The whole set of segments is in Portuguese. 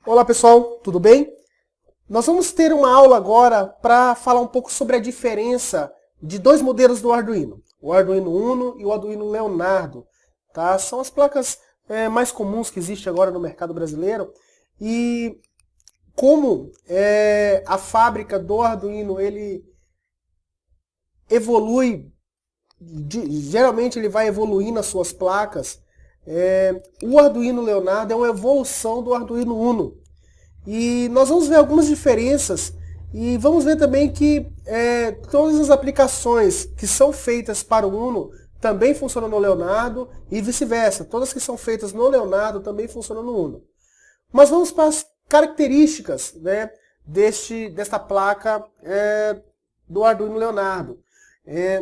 Olá pessoal, tudo bem? Nós vamos ter uma aula agora para falar um pouco sobre a diferença de dois modelos do Arduino, o Arduino Uno e o Arduino Leonardo. Tá? São as placas mais comuns que existem agora no mercado brasileiro e como a fábrica do Arduino ele evolui, geralmente ele vai evoluindo as suas placas. O Arduino Leonardo é uma evolução do Arduino Uno. E nós vamos ver algumas diferenças e vamos ver também que todas as aplicações que são feitas para o Uno também funcionam no Leonardo e vice-versa. Todas que são feitas no Leonardo também funcionam no Uno. Mas vamos para as características, né, desta placa do Arduino Leonardo.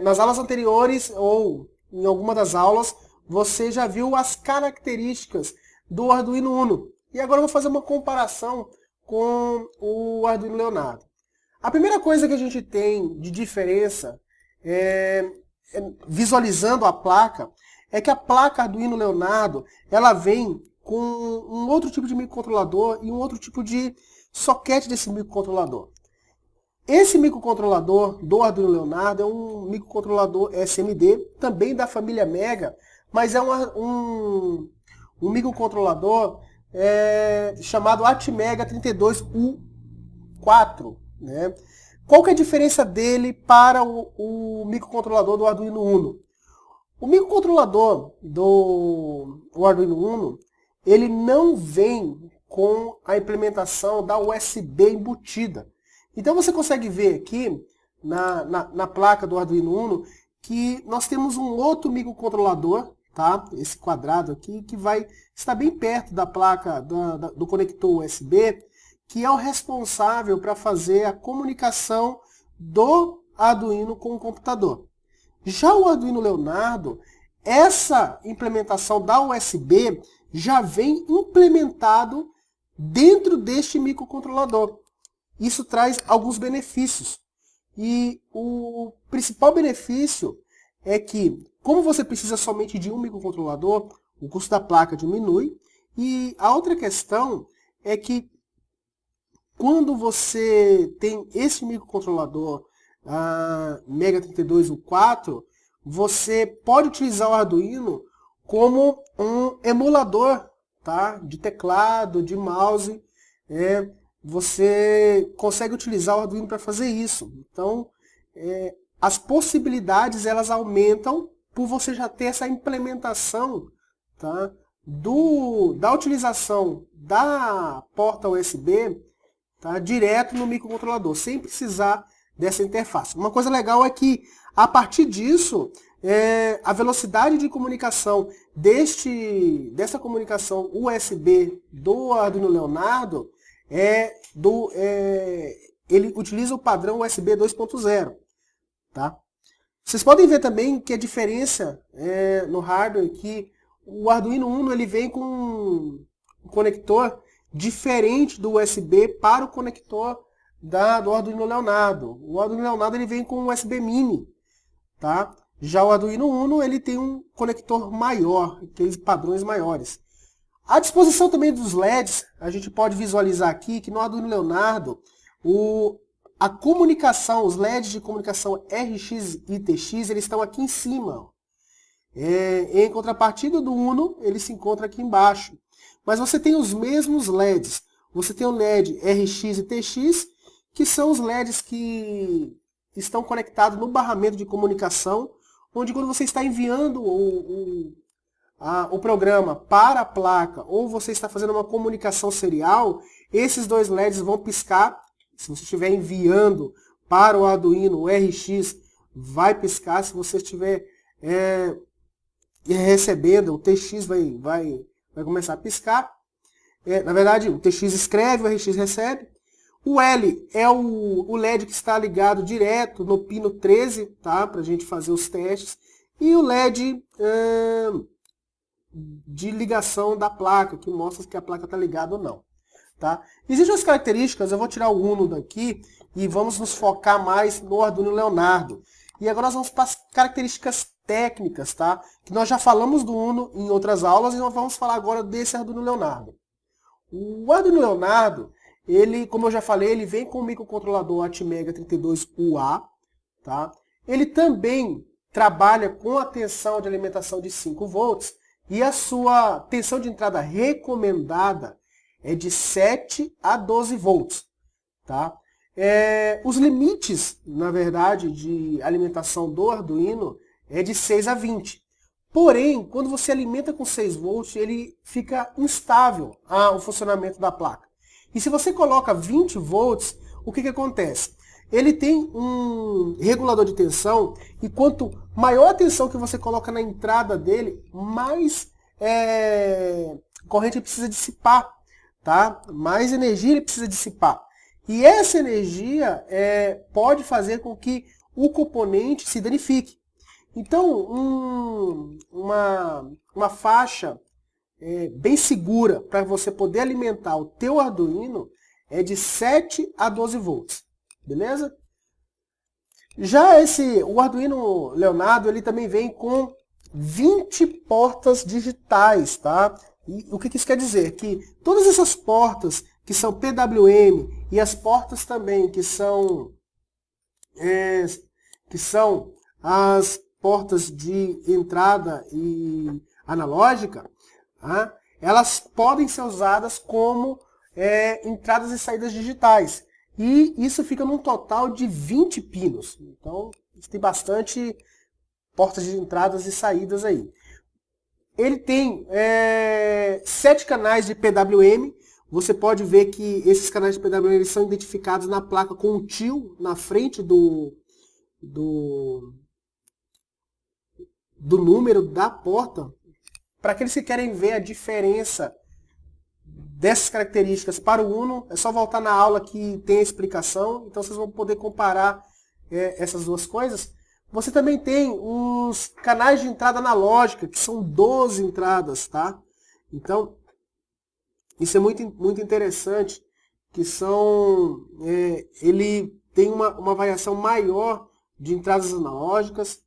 Nas aulas anteriores ou em alguma das aulas você já viu as características do Arduino Uno. E agora eu vou fazer uma comparação com o Arduino Leonardo. A primeira coisa que a gente tem de diferença, visualizando a placa, é que a placa Arduino Leonardo ela vem com um outro tipo de microcontrolador e um outro tipo de soquete desse microcontrolador. Esse microcontrolador do Arduino Leonardo é um microcontrolador SMD, também da família Mega, mas é um microcontrolador chamado Atmega 32U4. Né? Qual que é a diferença dele para o microcontrolador do Arduino Uno? O microcontrolador do Arduino Uno, ele não vem com a implementação da USB embutida. Então você consegue ver aqui na placa do Arduino Uno que nós temos um outro microcontrolador, tá? Esse quadrado aqui, que vai estar bem perto da placa do conector USB, que é o responsável para fazer a comunicação do Arduino com o computador. Já o Arduino Leonardo, essa implementação da USB já vem implementado dentro deste microcontrolador. Isso traz alguns benefícios. E o principal benefício é que, como você precisa somente de um microcontrolador, o custo da placa diminui. E a outra questão é que, quando você tem esse microcontrolador Mega 32U4, você pode utilizar o Arduino como um emulador, tá? De teclado, de mouse. Você consegue utilizar o Arduino para fazer isso. Então, as possibilidades elas aumentam por você já ter essa implementação, tá, da utilização da porta USB, tá, direto no microcontrolador, sem precisar dessa interface. Uma coisa legal é que, a partir disso, a velocidade de comunicação dessa comunicação USB do Arduino Leonardo ele utiliza o padrão USB 2.0. Tá? Vocês podem ver também que a diferença no hardware é que o Arduino Uno ele vem com um conector diferente do USB para o conector do Arduino Leonardo. O Arduino Leonardo ele vem com um USB Mini. Tá? Já o Arduino Uno ele tem um conector maior, aqueles padrões maiores. A disposição também dos LEDs, a gente pode visualizar aqui que no Arduino Leonardo, a comunicação, os LEDs de comunicação RX e TX, eles estão aqui em cima. Em contrapartida do Uno, ele se encontra aqui embaixo. Mas você tem os mesmos LEDs. Você tem o LED RX e TX, que são os LEDs que estão conectados no barramento de comunicação, onde quando você está enviando o programa para a placa, ou você está fazendo uma comunicação serial, esses dois LEDs vão piscar. Se você estiver enviando para o Arduino, o RX vai piscar. Se você estiver recebendo, o TX vai começar a piscar. Na verdade, o TX escreve, o RX recebe. O L é o LED que está ligado direto no pino 13, tá? Para a gente fazer os testes. E o LED de ligação da placa, que mostra que a placa está ligada ou não. Tá? Existem as características, eu vou tirar o Uno daqui e vamos nos focar mais no Arduino Leonardo. E agora nós vamos para as características técnicas, tá? Que nós já falamos do Uno em outras aulas e nós vamos falar agora desse Arduino Leonardo. O Arduino Leonardo, ele, como eu já falei, ele vem com o microcontrolador Atmega 32UA, tá? Ele também trabalha com a tensão de alimentação de 5 volts e a sua tensão de entrada recomendada é de 7 a 12 volts, tá? Os limites, na verdade, de alimentação do Arduino é de 6 a 20. Porém, quando você alimenta com 6 volts, ele fica instável o funcionamento da placa. E se você coloca 20 volts, o que acontece? Ele tem um regulador de tensão e quanto maior a tensão que você coloca na entrada dele, mais corrente ele precisa dissipar, tá? Mais energia ele precisa dissipar. E essa energia pode fazer com que o componente se danifique. Então, uma faixa bem segura para você poder alimentar o teu Arduino é de 7 a 12 volts, beleza? Já o Arduino Leonardo, ele também vem com 20 portas digitais, tá? E o que isso quer dizer? Que todas essas portas que são PWM e as portas também que são as portas de entrada e analógica, tá? Elas podem ser usadas como entradas e saídas digitais. E isso fica num total de 20 pinos. Então, tem bastante portas de entradas e saídas aí. Ele tem 7 canais de PWM. Você pode ver que esses canais de PWM eles são identificados na placa com um tio na frente do número da porta. Para aqueles que querem ver a diferença dessas características para o Uno, é só voltar na aula que tem a explicação. Então vocês vão poder comparar essas duas coisas. Você também tem os canais de entrada analógica, que são 12 entradas, tá? Então, isso é muito interessante, que ele tem uma variação maior de entradas analógicas,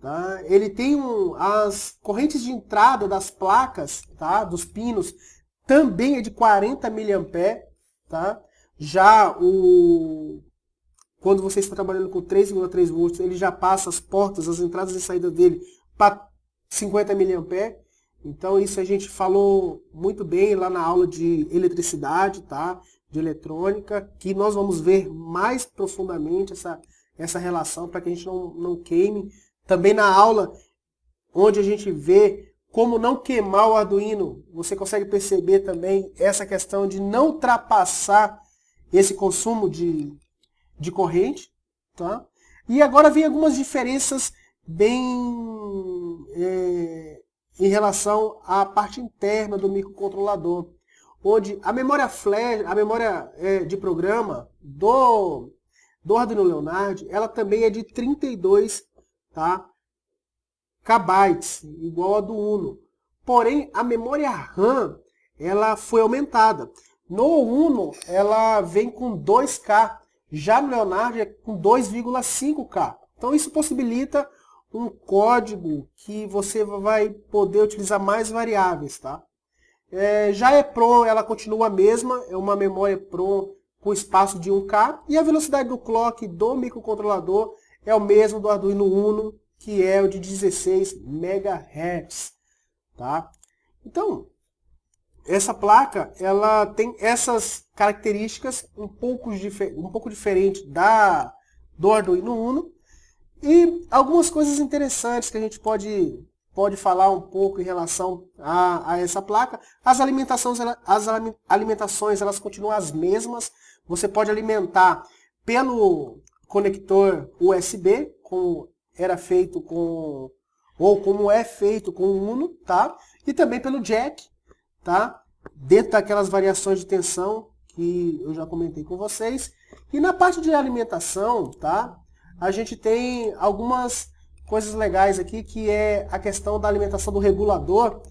tá? Ele tem as correntes de entrada das placas, tá? Dos pinos, também é de 40 mA, tá? Já quando você está trabalhando com 3,3 volts, ele já passa as portas, as entradas e saídas dele para 50 mA. Então isso a gente falou muito bem lá na aula de eletricidade, tá? De eletrônica, que nós vamos ver mais profundamente essa relação para que a gente não queime. Também na aula onde a gente vê como não queimar o Arduino, você consegue perceber também essa questão de não ultrapassar esse consumo de corrente, tá? E agora vem algumas diferenças bem em relação à parte interna do microcontrolador, onde a memória flash, a memória de programa do Arduino Leonardo, ela também é de 32, tá? KB, igual a do Uno. Porém, a memória RAM, ela foi aumentada. No Uno, ela vem com 2K. Já no Leonardo é com 2,5K. Então isso possibilita um código que você vai poder utilizar mais variáveis, tá? Já a EPROM, ela continua a mesma, é uma memória EPROM com espaço de 1K. E a velocidade do clock do microcontrolador é o mesmo do Arduino Uno, que é o de 16 MHz, tá? Então, essa placa, ela tem essas características um pouco diferente do Arduino Uno. E algumas coisas interessantes que a gente pode falar um pouco em relação a essa placa. As alimentações elas continuam as mesmas. Você pode alimentar pelo conector USB, como era feito como é feito com o Uno, tá? E também pelo jack, tá? Dentro daquelas variações de tensão que eu já comentei com vocês. E na parte de alimentação, tá? A gente tem algumas coisas legais aqui, que é a questão da alimentação do regulador.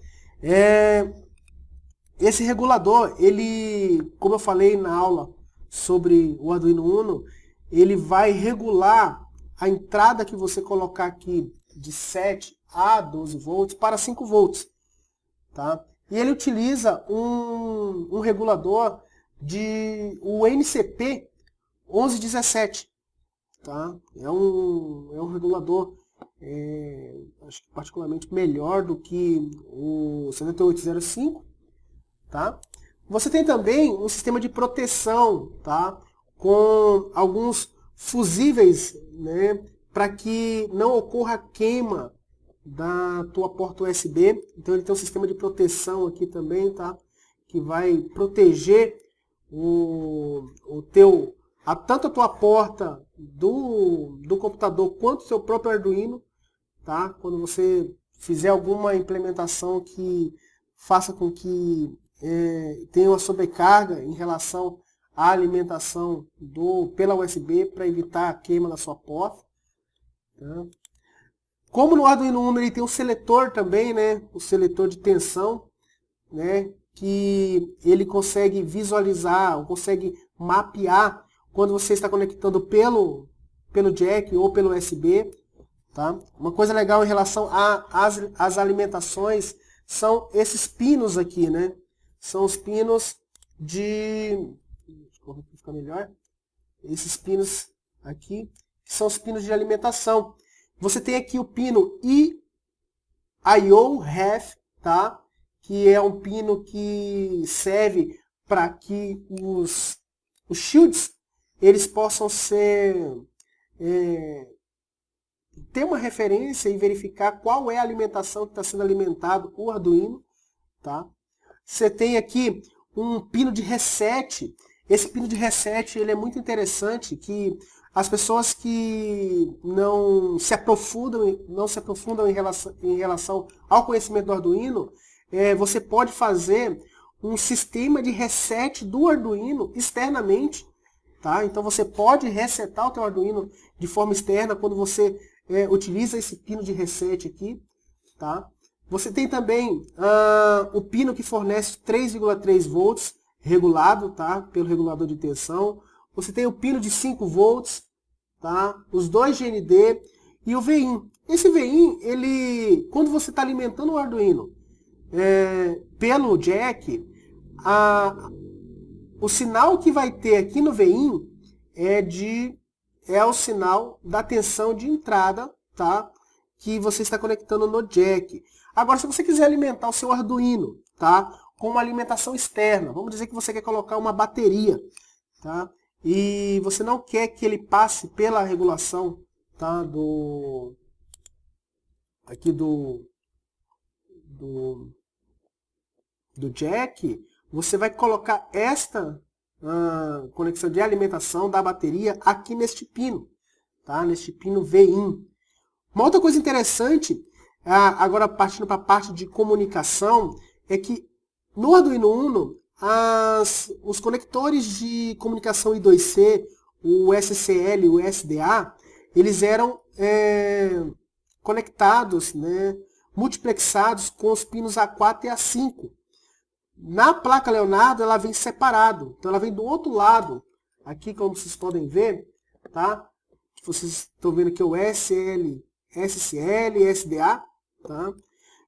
Esse regulador, ele, como eu falei na aula sobre o Arduino Uno, ele vai regular a entrada que você colocar aqui de 7 a 12 volts para 5 volts. Tá? e ele utiliza um regulador o NCP 1117. Tá? É um regulador acho que particularmente melhor do que o 7805. Tá? Você tem também um sistema de proteção, tá? Com alguns fusíveis, né? Para que não ocorra queima da tua porta USB. Então ele tem um sistema de proteção aqui também, tá? Que vai proteger tanto a tua porta do computador quanto o seu próprio Arduino, tá? Quando você fizer alguma implementação que faça com que tenha uma sobrecarga em relação à alimentação pela USB para evitar a queima da sua porta. Tá? Como no Arduino Uno ele tem um seletor também, né? O seletor de tensão, né? Que ele consegue visualizar, ou consegue mapear quando você está conectando pelo jack ou pelo USB. Tá? Uma coisa legal em relação às alimentações são esses pinos aqui, né? São os pinos Deixa eu ficar melhor. Esses pinos aqui são os pinos de alimentação. Você tem aqui o pino IO-Ref, tá? Que é um pino que serve para que os shields eles possam ter uma referência e verificar qual é a alimentação que está sendo alimentado o Arduino. Tá? Você tem aqui um pino de reset. Esse pino de reset ele é muito interessante, que as pessoas que não se aprofundam em relação ao conhecimento do Arduino, você pode fazer um sistema de reset do Arduino externamente. Tá? Então você pode resetar o teu Arduino de forma externa quando você utiliza esse pino de reset aqui. Tá? Você tem também o pino que fornece 3,3 volts regulado, tá? Pelo regulador de tensão. Você tem o pino de 5 volts, tá? Os dois GND e o VIN. Esse VIN, quando você está alimentando o Arduino pelo jack, o sinal que vai ter aqui no VIN é o sinal da tensão de entrada, tá? Que você está conectando no jack. Agora, se você quiser alimentar o seu Arduino, tá? Com uma alimentação externa, vamos dizer que você quer colocar uma bateria, tá? E você não quer que ele passe pela regulação, tá? Do jack, você vai colocar esta conexão de alimentação da bateria aqui neste pino, tá? Neste pino VIN. Uma outra coisa interessante, agora partindo para a parte de comunicação, é que no Arduino Uno, os conectores de comunicação I2C, o SCL e o SDA, eles eram conectados, né, multiplexados com os pinos A4 e A5. Na placa Leonardo, ela vem separado. Então, ela vem do outro lado. Aqui, como vocês podem ver, tá? Vocês estão vendo aqui o SL, SCL, SDA, tá?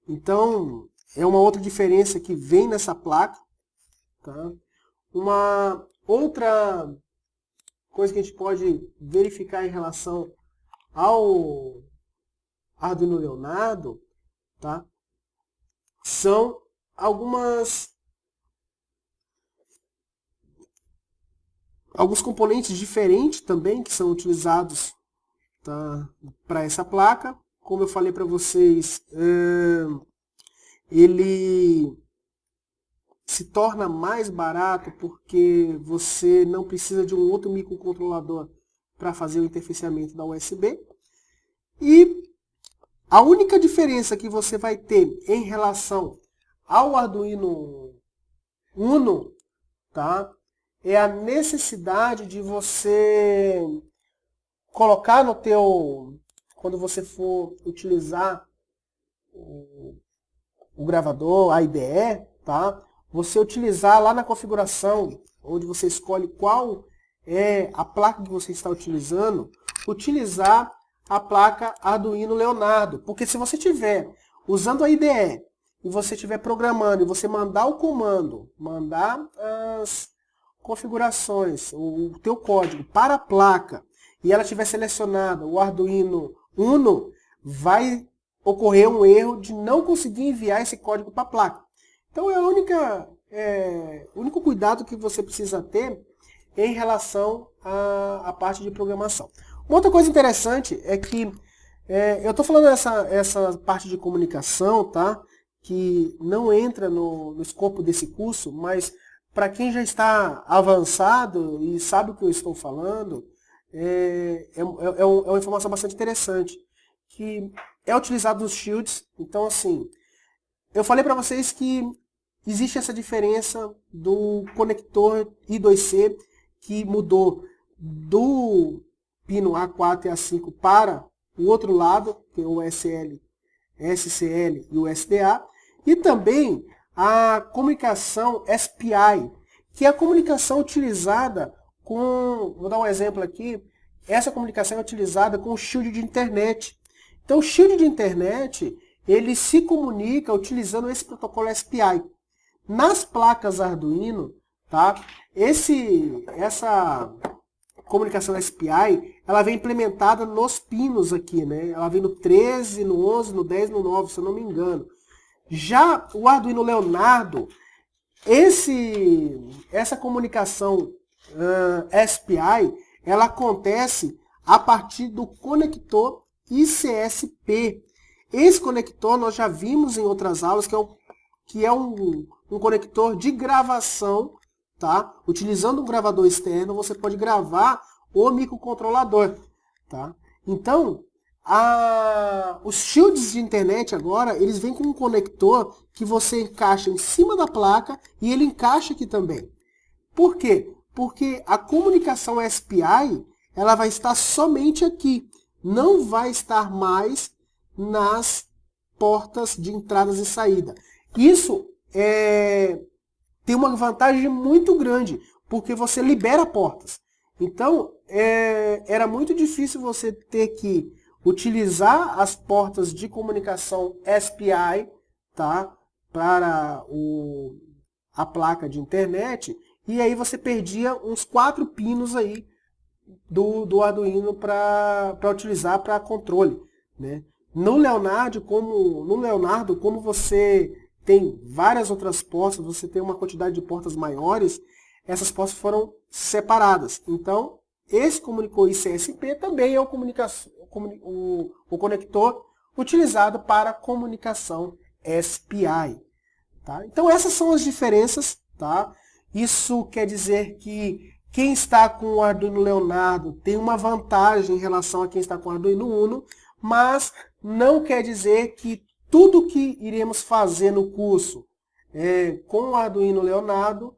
Então, é uma outra diferença que vem nessa placa, tá? Uma outra coisa que a gente pode verificar em relação ao Arduino Leonardo, tá? São alguns componentes diferentes também que são utilizados, tá, para essa placa. Como eu falei para vocês, ele se torna mais barato porque você não precisa de um outro microcontrolador para fazer o interfaceamento da USB. E a única diferença que você vai ter em relação ao Arduino Uno, tá, é a necessidade de você colocar no teu, quando você for utilizar o gravador, a IDE, tá? Você utilizar lá na configuração, onde você escolhe qual é a placa que você está utilizando, utilizar a placa Arduino Leonardo. Porque se você estiver usando a IDE e você estiver programando, e você mandar o comando, mandar as configurações, o teu código para a placa, e ela tiver selecionada o Arduino Uno, vai ocorrer um erro de não conseguir enviar esse código para a placa. Então é o único cuidado que você precisa ter em relação à parte de programação. Uma outra coisa interessante é que eu estou falando essa parte de comunicação, tá? Que não entra no escopo desse curso, mas para quem já está avançado e sabe o que eu estou falando, é uma informação bastante interessante, que é utilizado nos shields. Então, assim, eu falei para vocês que existe essa diferença do conector I2C, que mudou do pino A4 e A5 para o outro lado, que é o SL, SCL e o SDA, e também a comunicação SPI, que é a comunicação utilizada com, vou dar um exemplo aqui, essa comunicação é utilizada com o shield de internet. Então o shield de internet, ele se comunica utilizando esse protocolo SPI. Nas placas Arduino, tá? Essa comunicação SPI, ela vem implementada nos pinos aqui, né? Ela vem no 13, no 11, no 10, no 9, se eu não me engano. Já o Arduino Leonardo, essa comunicação SPI, ela acontece a partir do conector ICSP. Esse conector nós já vimos em outras aulas, que é um conector de gravação, tá? Utilizando um gravador externo, você pode gravar o microcontrolador, tá? Então, os shields de internet agora, eles vêm com um conector que você encaixa em cima da placa e ele encaixa aqui também. Por quê? Porque a comunicação SPI, ela vai estar somente aqui, não vai estar mais nas portas de entradas e saída. Isso tem uma vantagem muito grande, porque você libera portas. Então, era muito difícil você ter que utilizar as portas de comunicação SPI, tá, para a placa de internet, e aí você perdia uns 4 pinos aí do Arduino para utilizar para controle, né? No Leonardo, como você tem várias outras portas, você tem uma quantidade de portas maiores, essas portas foram separadas. Então, esse comunicador ICSP também é o conector utilizado para comunicação SPI. Tá? Então, essas são as diferenças. Tá? Isso quer dizer que quem está com o Arduino Leonardo tem uma vantagem em relação a quem está com o Arduino Uno, mas não quer dizer que tudo que iremos fazer no curso com o Arduino Leonardo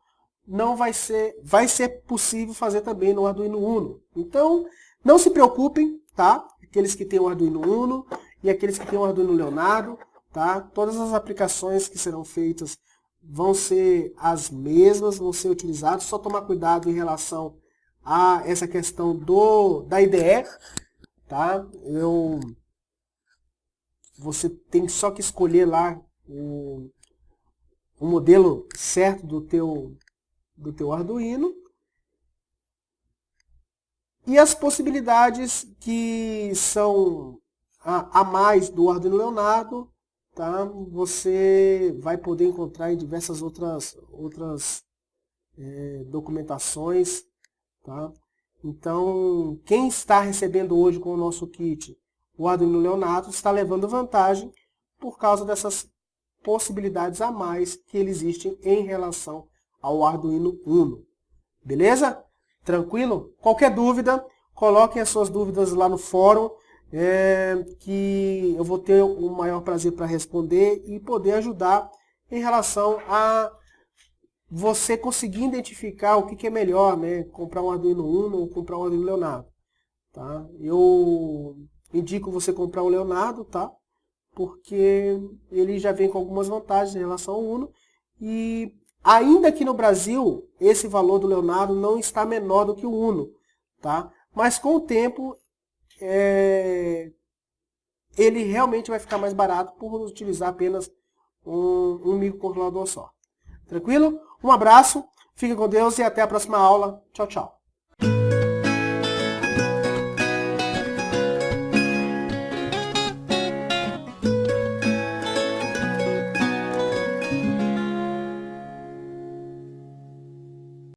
vai ser possível fazer também no Arduino Uno. Então, não se preocupem, tá? Aqueles que têm o Arduino Uno e aqueles que têm o Arduino Leonardo, tá? Todas as aplicações que serão feitas vão ser as mesmas, vão ser utilizadas. Só tomar cuidado em relação a essa questão da IDE, tá? Você tem só que escolher lá o modelo certo do teu Arduino. E as possibilidades que são a mais do Arduino Leonardo, tá? Você vai poder encontrar em diversas outras documentações. Tá? Então, quem está recebendo hoje com o nosso kit o Arduino Leonardo está levando vantagem por causa dessas possibilidades a mais que existem em relação ao Arduino Uno. Beleza? Tranquilo? Qualquer dúvida, coloquem as suas dúvidas lá no fórum, que eu vou ter o maior prazer para responder e poder ajudar em relação a você conseguir identificar o que é melhor, né? Comprar um Arduino Uno ou comprar um Arduino Leonardo. Tá? Eu indico você comprar o Leonardo, tá? Porque ele já vem com algumas vantagens em relação ao Uno. E ainda aqui no Brasil, esse valor do Leonardo não está menor do que o Uno. Tá? Mas com o tempo, ele realmente vai ficar mais barato por utilizar apenas um microcontrolador só. Tranquilo? Um abraço, fica com Deus e até a próxima aula. Tchau, tchau.